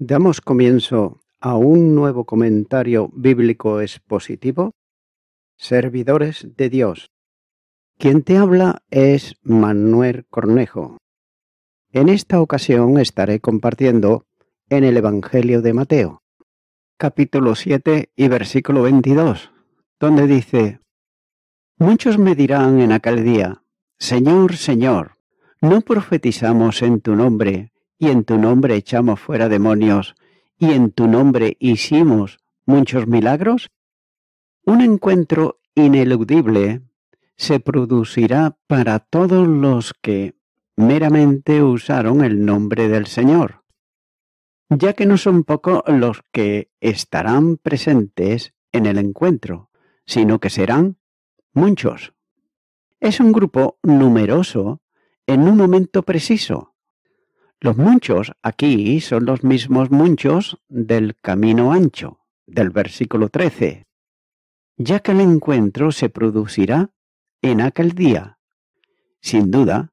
Damos comienzo a un nuevo comentario bíblico expositivo, Servidores de Dios. Quien te habla es Manuel Cornejo. En esta ocasión estaré compartiendo en el Evangelio de Mateo, capítulo 7 y versículo 22, donde dice: Muchos me dirán en aquel día: Señor, Señor, ¿no profetizamos en tu nombre, y en tu nombre echamos fuera demonios, y en tu nombre hicimos muchos milagros? Un encuentro ineludible se producirá para todos los que meramente usaron el nombre del Señor, ya que no son pocos los que estarán presentes en el encuentro, sino que serán muchos. Es un grupo numeroso en un momento preciso. Los muchos aquí son los mismos muchos del camino ancho, del versículo 13, ya que el encuentro se producirá en aquel día. Sin duda,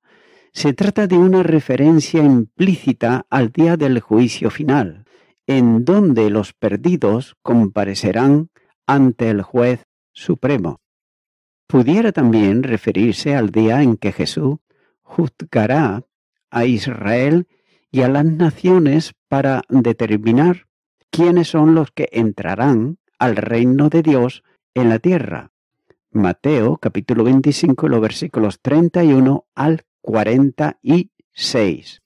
se trata de una referencia implícita al día del juicio final, en donde los perdidos comparecerán ante el juez supremo. Pudiera también referirse al día en que Jesús juzgará a Israel y a las naciones para determinar quiénes son los que entrarán al reino de Dios en la tierra. Mateo capítulo 25, los versículos 31 al 46.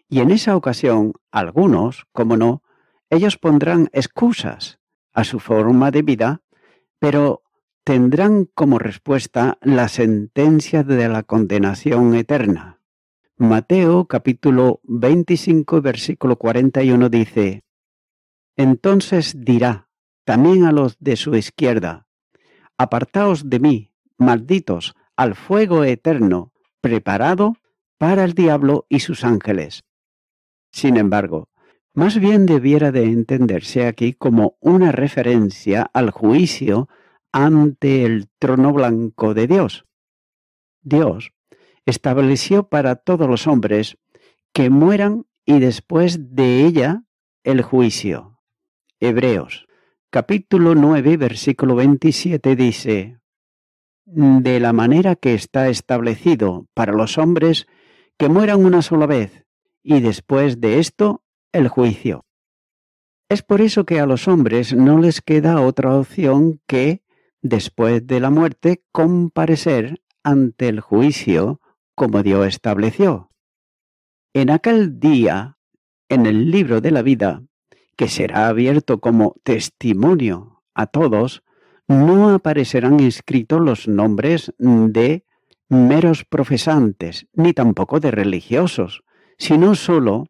Y en esa ocasión, algunos, como no, ellos pondrán excusas a su forma de vida, pero tendrán como respuesta la sentencia de la condenación eterna. Mateo capítulo 25, versículo 41 dice: Entonces dirá también a los de su izquierda: Apartaos de mí, malditos, al fuego eterno, preparado para el diablo y sus ángeles. Sin embargo, más bien debiera de entenderse aquí como una referencia al juicio ante el trono blanco de Dios. Dios estableció para todos los hombres que mueran y después de ella el juicio. Hebreos, capítulo 9, versículo 27 dice: De la manera que está establecido para los hombres que mueran una sola vez, y después de esto el juicio. Es por eso que a los hombres no les queda otra opción que, después de la muerte, comparecer ante el juicio como Dios estableció. En aquel día, en el libro de la vida, que será abierto como testimonio a todos, no aparecerán escritos los nombres de meros profesantes, ni tampoco de religiosos, sino solo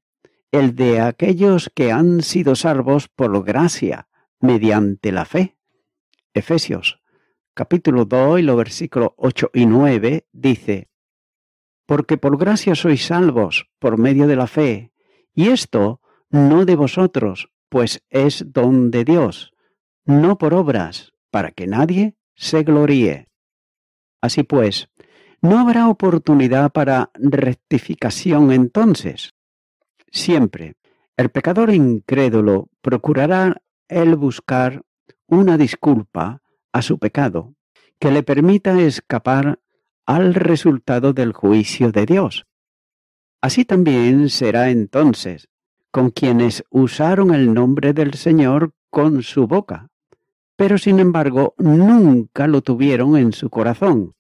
el de aquellos que han sido salvos por gracia, mediante la fe. Efesios, capítulo 2, y los versículos 8 y 9, dice: Porque por gracia sois salvos, por medio de la fe, y esto no de vosotros, pues es don de Dios, no por obras, para que nadie se gloríe. Así pues, no habrá oportunidad para rectificación entonces. Siempre, el pecador incrédulo procurará él buscar una disculpa a su pecado que le permita escapar al resultado del juicio de Dios. Así también será entonces con quienes usaron el nombre del Señor con su boca, pero sin embargo nunca lo tuvieron en su corazón.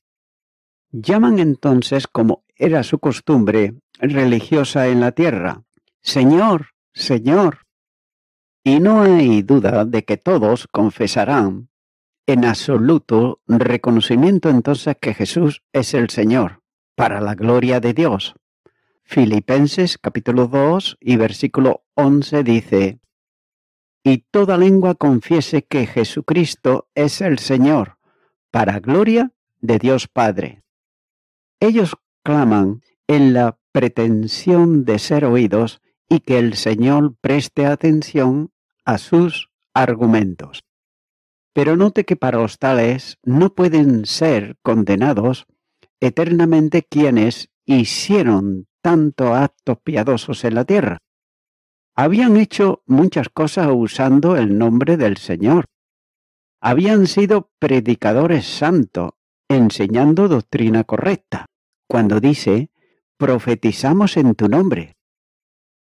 Llaman entonces, como era su costumbre religiosa en la tierra: Señor, Señor. Y no hay duda de que todos confesarán en absoluto reconocimiento entonces que Jesús es el Señor, para la gloria de Dios. Filipenses capítulo 2 y versículo 11 dice: Y toda lengua confiese que Jesucristo es el Señor, para gloria de Dios Padre. Ellos claman en la pretensión de ser oídos y que el Señor preste atención a sus argumentos. Pero note que para los tales no pueden ser condenados eternamente quienes hicieron tantos actos piadosos en la tierra. Habían hecho muchas cosas usando el nombre del Señor. Habían sido predicadores santos, enseñando doctrina correcta. Cuando dice, profetizamos en tu nombre.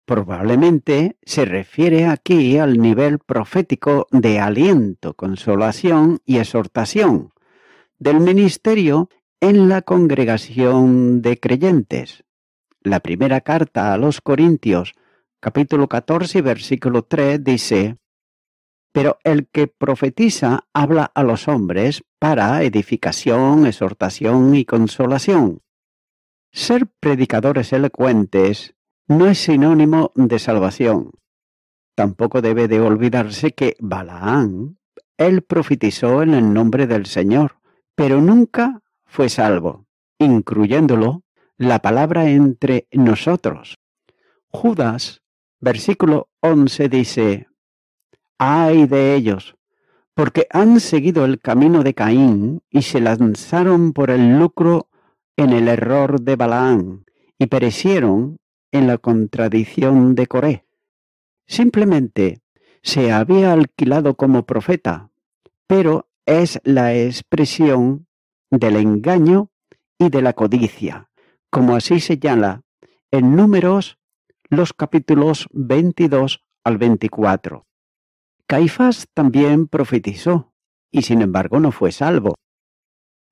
Probablemente se refiere aquí al nivel profético de aliento, consolación y exhortación del ministerio en la congregación de creyentes. La primera carta a los Corintios, capítulo 14, versículo 3, dice: pero el que profetiza habla a los hombres para edificación, exhortación y consolación. Ser predicadores elocuentes no es sinónimo de salvación. Tampoco debe de olvidarse que Balaán, él profetizó en el nombre del Señor, pero nunca fue salvo, incluyéndolo la palabra entre nosotros. Judas, versículo 11 dice: ¡ay de ellos! Porque han seguido el camino de Caín y se lanzaron por el lucro en el error de Balaán y perecieron en la contradicción de Coré. Simplemente se había alquilado como profeta, pero es la expresión del engaño y de la codicia, como así señala en Números los capítulos 22 al 24. Caifás también profetizó, y sin embargo no fue salvo.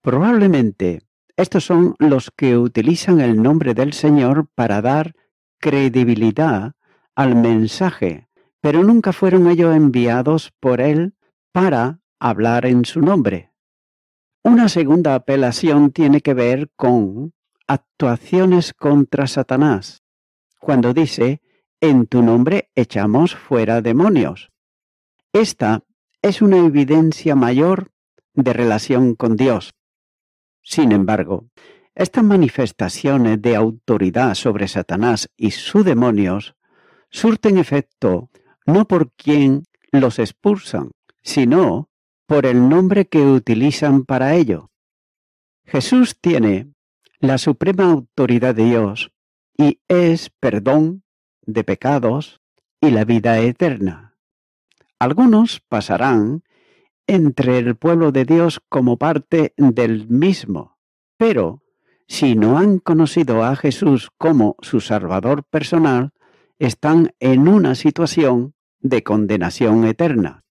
Probablemente estos son los que utilizan el nombre del Señor para dar credibilidad al mensaje, pero nunca fueron ellos enviados por Él para hablar en su nombre. Una segunda apelación tiene que ver con actuaciones contra Satanás, cuando dice, en tu nombre echamos fuera demonios. Esta es una evidencia mayor de relación con Dios. Sin embargo, estas manifestaciones de autoridad sobre Satanás y sus demonios surten efecto no por quien los expulsan, sino por el nombre que utilizan para ello. Jesús tiene la suprema autoridad de Dios y es perdón de pecados y la vida eterna. Algunos pasarán entre el pueblo de Dios como parte del mismo, pero si no han conocido a Jesús como su Salvador personal, están en una situación de condenación eterna.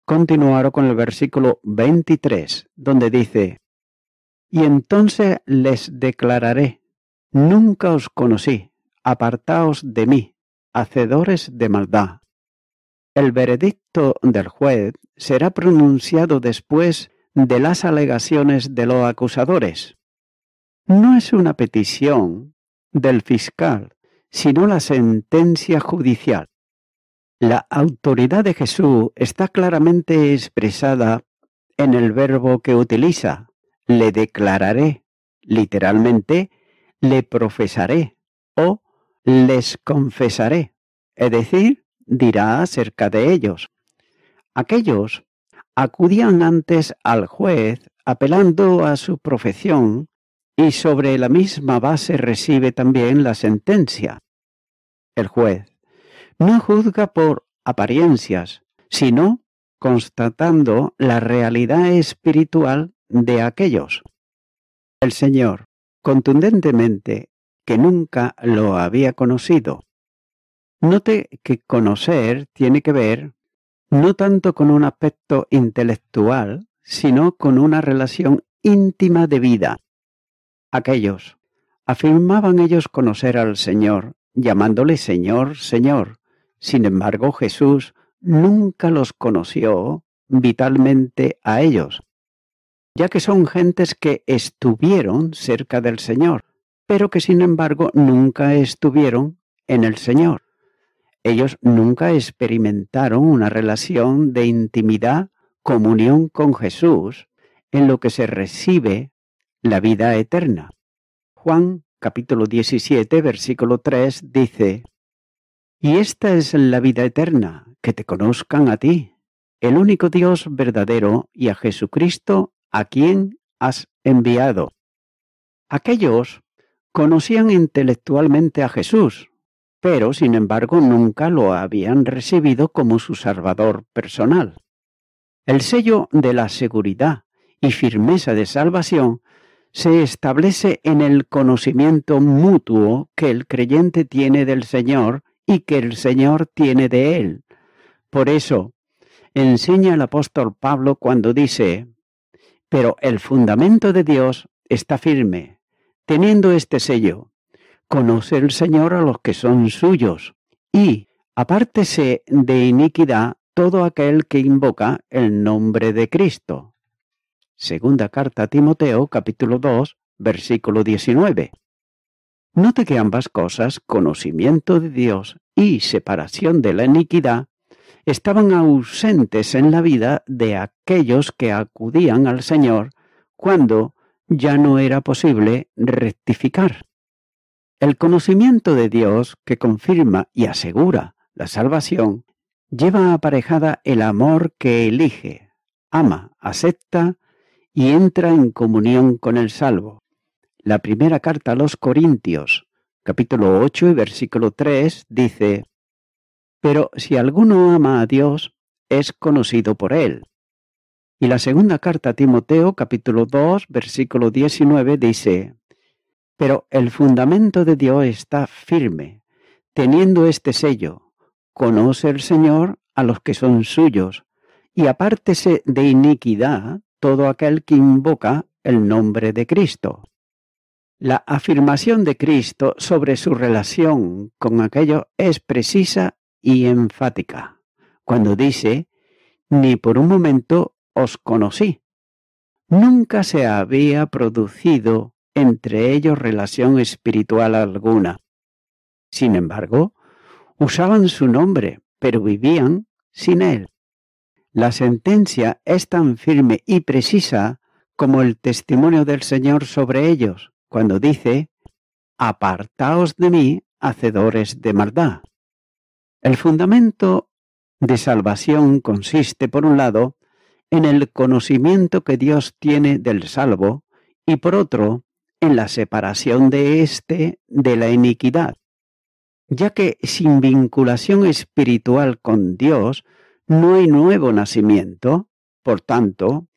Continuaron con el versículo 23, donde dice: y entonces les declararé, nunca os conocí, apartaos de mí, hacedores de maldad. El veredicto del juez será pronunciado después de las alegaciones de los acusadores. No es una petición del fiscal, sino la sentencia judicial. La autoridad de Jesús está claramente expresada en el verbo que utiliza. Le declararé, literalmente, le profesaré o les confesaré, es decir, dirá acerca de ellos. Aquellos acudían antes al juez apelando a su profesión y sobre la misma base recibe también la sentencia. El juez no juzga por apariencias, sino constatando la realidad espiritual de aquellos. El Señor, contundentemente, que nunca lo había conocido. Note que conocer tiene que ver no tanto con un aspecto intelectual, sino con una relación íntima de vida. Aquellos afirmaban ellos conocer al Señor, llamándole Señor, Señor. Sin embargo, Jesús nunca los conoció vitalmente a ellos, ya que son gentes que estuvieron cerca del Señor, pero que sin embargo nunca estuvieron en el Señor. Ellos nunca experimentaron una relación de intimidad, comunión con Jesús, en lo que se recibe la vida eterna. Juan capítulo 17, versículo 3 dice: y esta es la vida eterna, que te conozcan a ti, el único Dios verdadero, y a Jesucristo, a quien has enviado. Aquellos conocían intelectualmente a Jesús, pero sin embargo nunca lo habían recibido como su Salvador personal. El sello de la seguridad y firmeza de salvación se establece en el conocimiento mutuo que el creyente tiene del Señor y que el Señor tiene de él. Por eso, enseña el apóstol Pablo cuando dice: pero el fundamento de Dios está firme, teniendo este sello: conoce el Señor a los que son suyos, y apártese de iniquidad todo aquel que invoca el nombre de Cristo. Segunda carta a Timoteo, capítulo 2, versículo 19. Note que ambas cosas, conocimiento de Dios y separación de la iniquidad, estaban ausentes en la vida de aquellos que acudían al Señor cuando ya no era posible rectificar. El conocimiento de Dios, que confirma y asegura la salvación, lleva aparejada el amor que elige, ama, acepta y entra en comunión con el salvo. La primera carta a los Corintios, capítulo 8 y versículo 3, dice: pero si alguno ama a Dios, es conocido por él. Y la segunda carta a Timoteo, capítulo 2, versículo 19, dice: pero el fundamento de Dios está firme, teniendo este sello: conoce el Señor a los que son suyos, y apártese de iniquidad todo aquel que invoca el nombre de Cristo. La afirmación de Cristo sobre su relación con aquello es precisa y enfática, cuando dice: ni por un momento os conocí. Nunca se había producido entre ellos relación espiritual alguna. Sin embargo, usaban su nombre, pero vivían sin él. La sentencia es tan firme y precisa como el testimonio del Señor sobre ellos, cuando dice: apartaos de mí, hacedores de maldad. El fundamento de salvación consiste, por un lado, en el conocimiento que Dios tiene del salvo y, por otro, en la separación de éste de la iniquidad, ya que sin vinculación espiritual con Dios no hay nuevo nacimiento. Por tanto,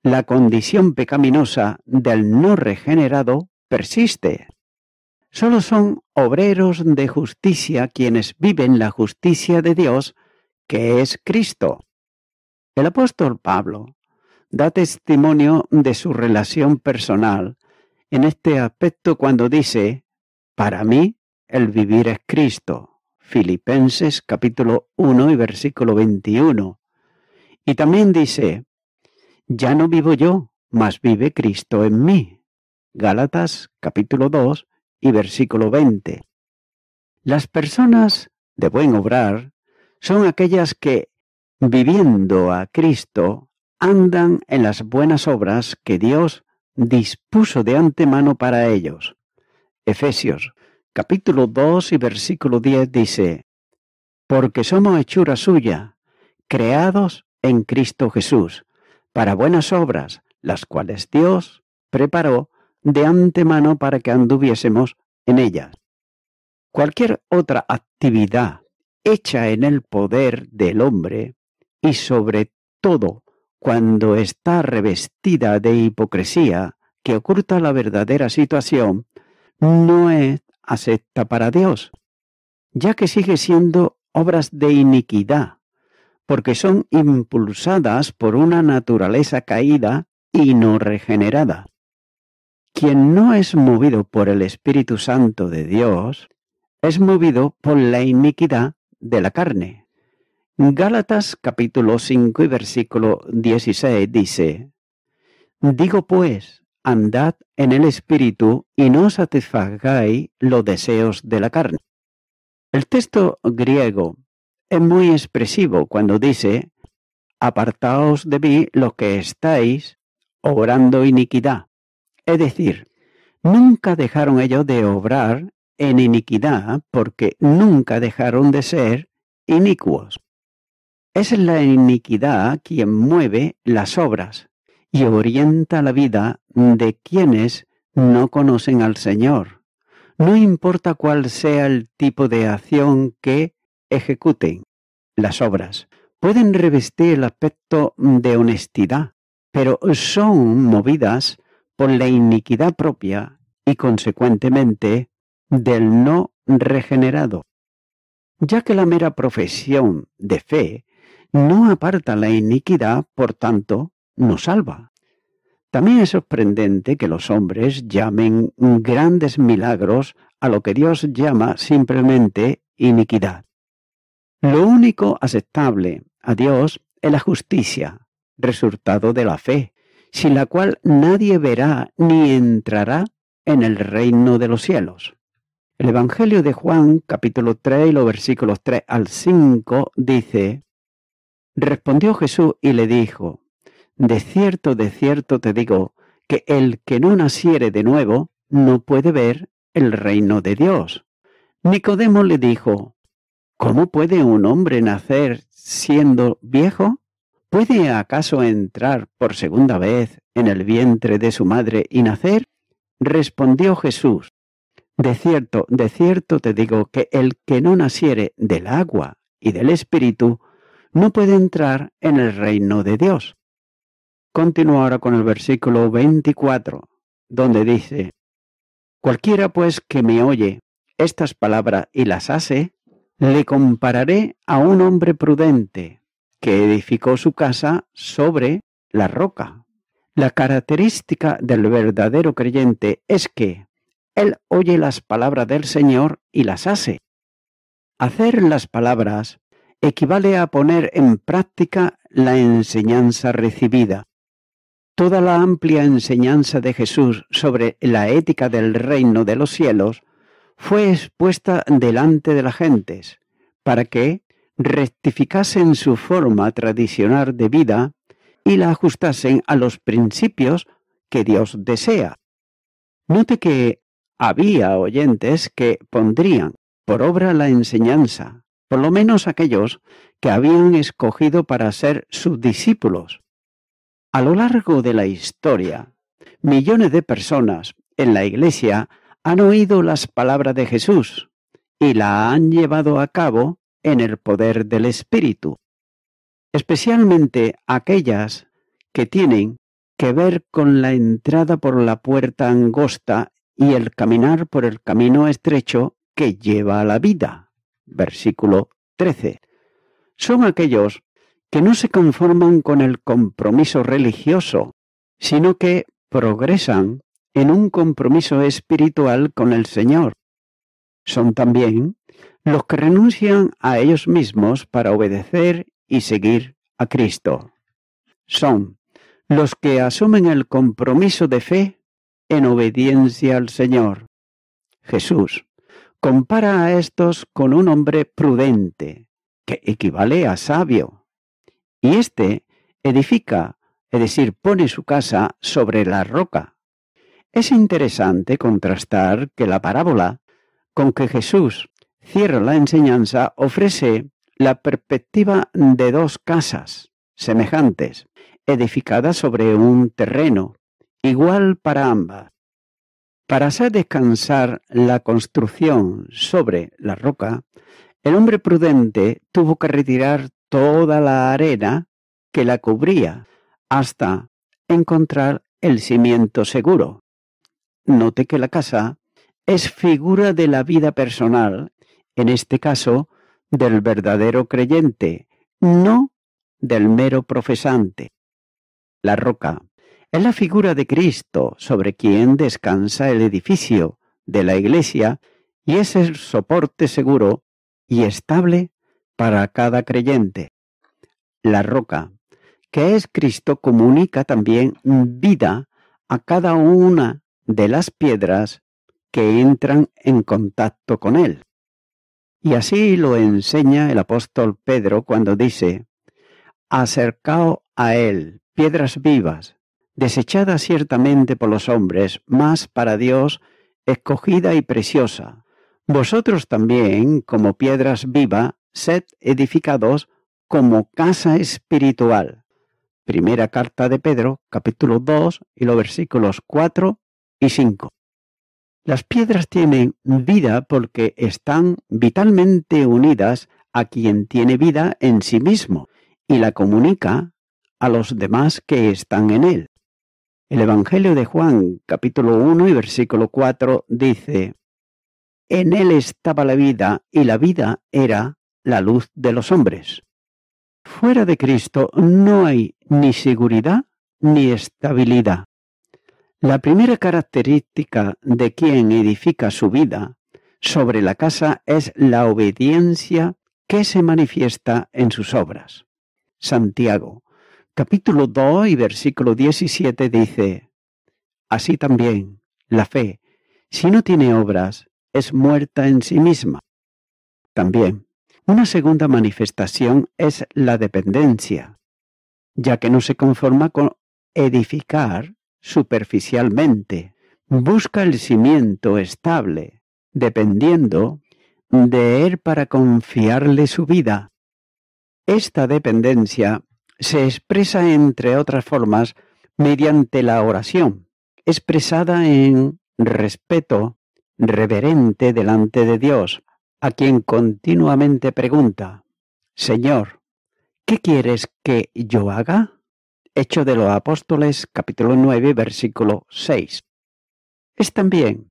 la condición pecaminosa del no regenerado persiste. Solo son obreros de justicia quienes viven la justicia de Dios, que es Cristo. El apóstol Pablo da testimonio de su relación personal en este aspecto cuando dice: para mí el vivir es Cristo. Filipenses capítulo 1 y versículo 21. Y también dice: ya no vivo yo, mas vive Cristo en mí. Gálatas capítulo 2 y versículo 20. Las personas de buen obrar son aquellas que, viviendo a Cristo, andan en las buenas obras que Dios dispuso de antemano para ellos. Efesios capítulo 2 y versículo 10 dice: porque somos hechura suya, creados en Cristo Jesús, para buenas obras, las cuales Dios preparó de antemano para que anduviésemos en ellas. Cualquier otra actividad hecha en el poder del hombre, y sobre todo cuando está revestida de hipocresía que oculta la verdadera situación, no es acepta para Dios, ya que sigue siendo obras de iniquidad, porque son impulsadas por una naturaleza caída y no regenerada. Quien no es movido por el Espíritu Santo de Dios, es movido por la iniquidad de la carne. Gálatas capítulo 5 y versículo 16 dice: digo pues, andad en el Espíritu y no satisfagáis los deseos de la carne. El texto griego es muy expresivo cuando dice: apartaos de mí los que estáis obrando iniquidad. Es decir, nunca dejaron ellos de obrar en iniquidad porque nunca dejaron de ser inicuos. Es la iniquidad quien mueve las obras y orienta la vida de quienes no conocen al Señor, No importa cuál sea el tipo de acción que ejecuten, las obras pueden revestir el aspecto de honestidad, pero son movidas por la iniquidad propia y consecuentemente del no regenerado, ya que la mera profesión de fe no aparta la iniquidad, por tanto, no salva. También es sorprendente que los hombres llamen grandes milagros a lo que Dios llama simplemente iniquidad. Lo único aceptable a Dios es la justicia, resultado de la fe, sin la cual nadie verá ni entrará en el reino de los cielos. El Evangelio de Juan, capítulo 3, y los versículos 3 al 5, dice: Respondió Jesús y le dijo: de cierto te digo, que el que no naciere de nuevo no puede ver el reino de Dios. Nicodemo le dijo: ¿Cómo puede un hombre nacer siendo viejo? ¿Puede acaso entrar por segunda vez en el vientre de su madre y nacer? Respondió Jesús: de cierto te digo que el que no naciere del agua y del Espíritu no puede entrar en el reino de Dios. Continúo ahora con el versículo 24, donde dice: Cualquiera pues que me oye estas palabras y las hace, le compararé a un hombre prudente que edificó su casa sobre la roca. La característica del verdadero creyente es que él oye las palabras del Señor y las hace. Hacer las palabras equivale a poner en práctica la enseñanza recibida. Toda la amplia enseñanza de Jesús sobre la ética del reino de los cielos fue expuesta delante de las gentes, para que rectificasen su forma tradicional de vida y la ajustasen a los principios que Dios desea. Note que había oyentes que pondrían por obra la enseñanza, por lo menos aquellos que habían escogido para ser sus discípulos. A lo largo de la historia, millones de personas en la Iglesia han oído las palabras de Jesús y la han llevado a cabo en el poder del Espíritu, especialmente aquellas que tienen que ver con la entrada por la puerta angosta y el caminar por el camino estrecho que lleva a la vida. Versículo 13. Son aquellos que no se conforman con el compromiso religioso, sino que progresan en un compromiso espiritual con el Señor. Son también los que renuncian a ellos mismos para obedecer y seguir a Cristo. Son los que asumen el compromiso de fe en obediencia al Señor. Jesús compara a estos con un hombre prudente, que equivale a sabio. Y éste edifica, es decir, pone su casa sobre la roca. Es interesante contrastar que la parábola con que Jesús cierra la enseñanza ofrece la perspectiva de dos casas semejantes, edificadas sobre un terreno, igual para ambas. Para hacer descansar la construcción sobre la roca, el hombre prudente tuvo que retirar toda la arena que la cubría hasta encontrar el cimiento seguro. Note que la casa es figura de la vida personal, en este caso, del verdadero creyente, no del mero profesante. La roca es la figura de Cristo sobre quien descansa el edificio de la Iglesia y es el soporte seguro y estable para cada creyente. La roca, que es Cristo, comunica también vida a cada una de las piedras que entran en contacto con él. Y así lo enseña el apóstol Pedro cuando dice: acercaos a él, piedras vivas, desechadas ciertamente por los hombres, mas para Dios escogida y preciosa. Vosotros también, como piedras vivas, sed edificados como casa espiritual. Primera carta de Pedro, capítulo 2, y los versículos 4 y 5. Las piedras tienen vida porque están vitalmente unidas a quien tiene vida en sí mismo y la comunica a los demás que están en él. El Evangelio de Juan, capítulo 1 y versículo 4, dice: En él estaba la vida, y la vida era la luz de los hombres. Fuera de Cristo no hay ni seguridad ni estabilidad. La primera característica de quien edifica su vida sobre la casa es la obediencia que se manifiesta en sus obras. Santiago, capítulo 2 y versículo 17 dice: Así también, la fe, si no tiene obras, es muerta en sí misma. También, una segunda manifestación es la dependencia, ya que no se conforma con edificar superficialmente, busca el cimiento estable, dependiendo de él para confiarle su vida. Esta dependencia se expresa, entre otras formas, mediante la oración, expresada en respeto reverente delante de Dios, a quien continuamente pregunta: Señor, ¿qué quieres que yo haga? Hechos de los Apóstoles, capítulo 9, versículo 6. Es también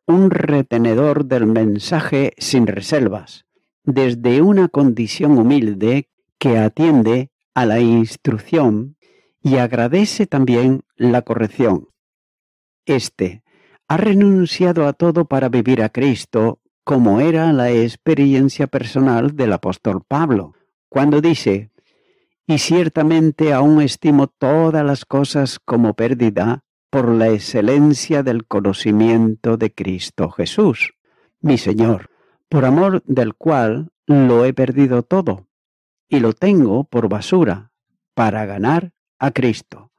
un retenedor del mensaje sin reservas, desde una condición humilde que atiende a la instrucción y agradece también la corrección. Este ha renunciado a todo para vivir a Cristo, como era la experiencia personal del apóstol Pablo, cuando dice: Y ciertamente aún estimo todas las cosas como pérdida por la excelencia del conocimiento de Cristo Jesús, mi Señor, por amor del cual lo he perdido todo, y lo tengo por basura, para ganar a Cristo.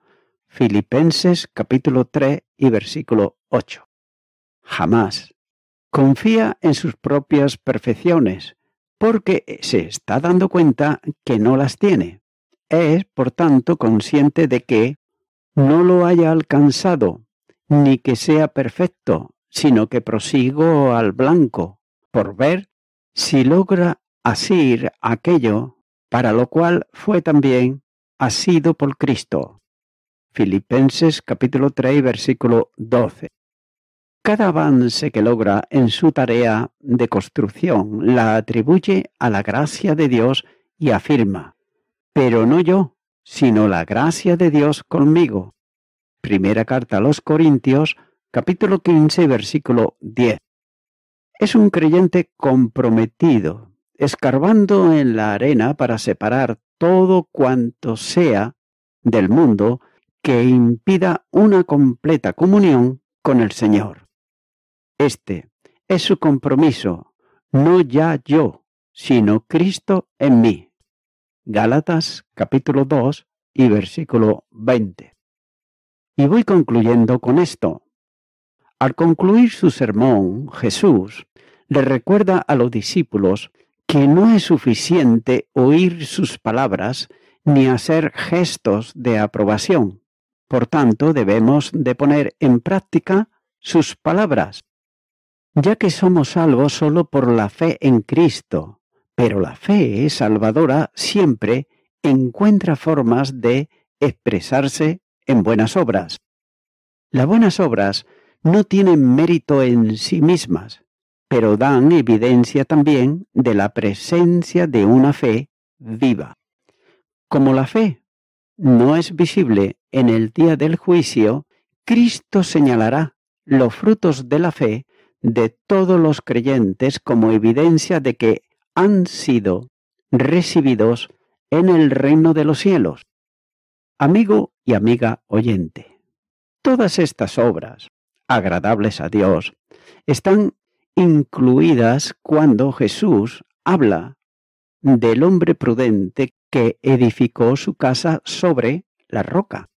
Filipenses capítulo 3 y versículo 8. Jamás confía en sus propias perfecciones, porque se está dando cuenta que no las tiene. Es, por tanto, consciente de que no lo haya alcanzado, ni que sea perfecto, sino que prosigo al blanco, por ver si logra asir aquello para lo cual fue también asido por Cristo. Filipenses capítulo 3, versículo 12. Cada avance que logra en su tarea de construcción la atribuye a la gracia de Dios y afirma: Pero no yo, sino la gracia de Dios conmigo. Primera carta a los Corintios, capítulo 15, versículo 10. Es un creyente comprometido, escarbando en la arena para separar todo cuanto sea del mundo que impida una completa comunión con el Señor. Este es su compromiso, no ya yo, sino Cristo en mí. Gálatas capítulo 2 y versículo 20. Y voy concluyendo con esto. Al concluir su sermón, Jesús le recuerda a los discípulos que no es suficiente oír sus palabras ni hacer gestos de aprobación. Por tanto, debemos de poner en práctica sus palabras, ya que somos salvos solo por la fe en Cristo. Pero la fe salvadora siempre encuentra formas de expresarse en buenas obras. Las buenas obras no tienen mérito en sí mismas, pero dan evidencia también de la presencia de una fe viva. Como la fe no es visible en el día del juicio, Cristo señalará los frutos de la fe de todos los creyentes como evidencia de que han sido recibidos en el reino de los cielos. Amigo y amiga oyente, todas estas obras, agradables a Dios, están incluidas cuando Jesús habla del hombre prudente que edificó su casa sobre la roca,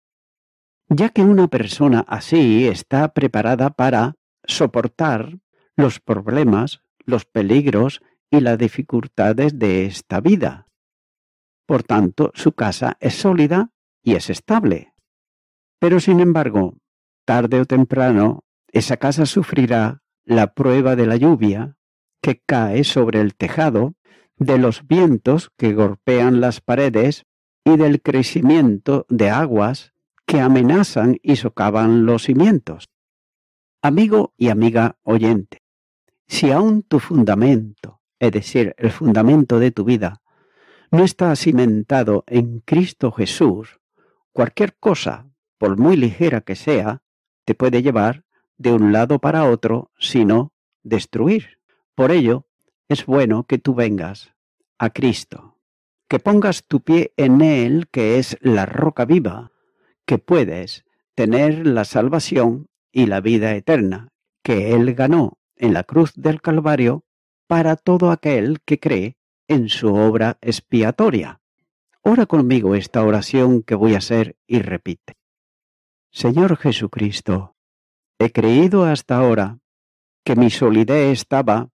ya que una persona así está preparada para soportar los problemas, los peligros y las dificultades de esta vida. Por tanto, su casa es sólida y es estable. Pero sin embargo, tarde o temprano, esa casa sufrirá la prueba de la lluvia que cae sobre el tejado, de los vientos que golpean las paredes y del crecimiento de aguas que amenazan y socavan los cimientos. Amigo y amiga oyente, si aún tu fundamento, es decir, el fundamento de tu vida, no está cimentado en Cristo Jesús, cualquier cosa, por muy ligera que sea, te puede llevar de un lado para otro, sino destruir. Por ello, es bueno que tú vengas a Cristo, que pongas tu pie en Él, que es la roca viva, que puedes tener la salvación y la vida eterna, que Él ganó en la cruz del Calvario para todo aquel que cree en su obra expiatoria. Ora conmigo esta oración que voy a hacer y repite. Señor Jesucristo, he creído hasta ahora que mi solidez estaba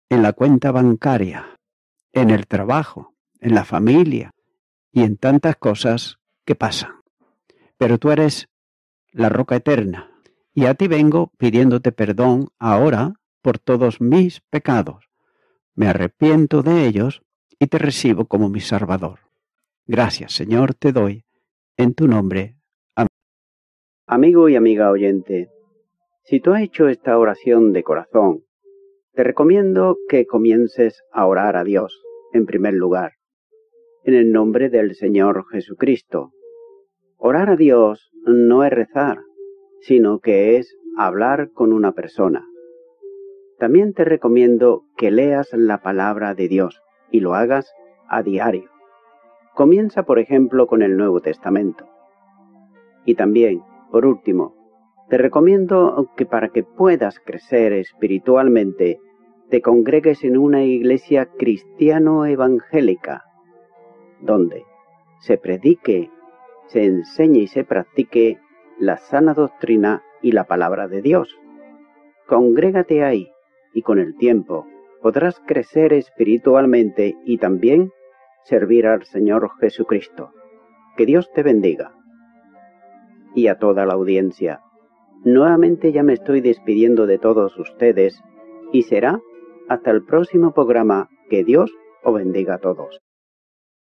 en la cuenta bancaria, en el trabajo, en la familia y en tantas cosas que pasan. Pero tú eres la roca eterna, y a ti vengo pidiéndote perdón ahora por todos mis pecados. Me arrepiento de ellos y te recibo como mi Salvador. Gracias, Señor, te doy en tu nombre. Amén. Amigo y amiga oyente, si tú has hecho esta oración de corazón, te recomiendo que comiences a orar a Dios, en primer lugar, en el nombre del Señor Jesucristo. Orar a Dios no es rezar, sino que es hablar con una persona. También te recomiendo que leas la palabra de Dios y lo hagas a diario. Comienza, por ejemplo, con el Nuevo Testamento. Y también, por último, te recomiendo que para que puedas crecer espiritualmente, te congregues en una iglesia cristiano-evangélica, donde se predique, se enseñe y se practique la sana doctrina y la palabra de Dios. Congrégate ahí y con el tiempo podrás crecer espiritualmente y también servir al Señor Jesucristo. Que Dios te bendiga. Y a toda la audiencia, nuevamente ya me estoy despidiendo de todos ustedes y será hasta el próximo programa. Que Dios os bendiga a todos.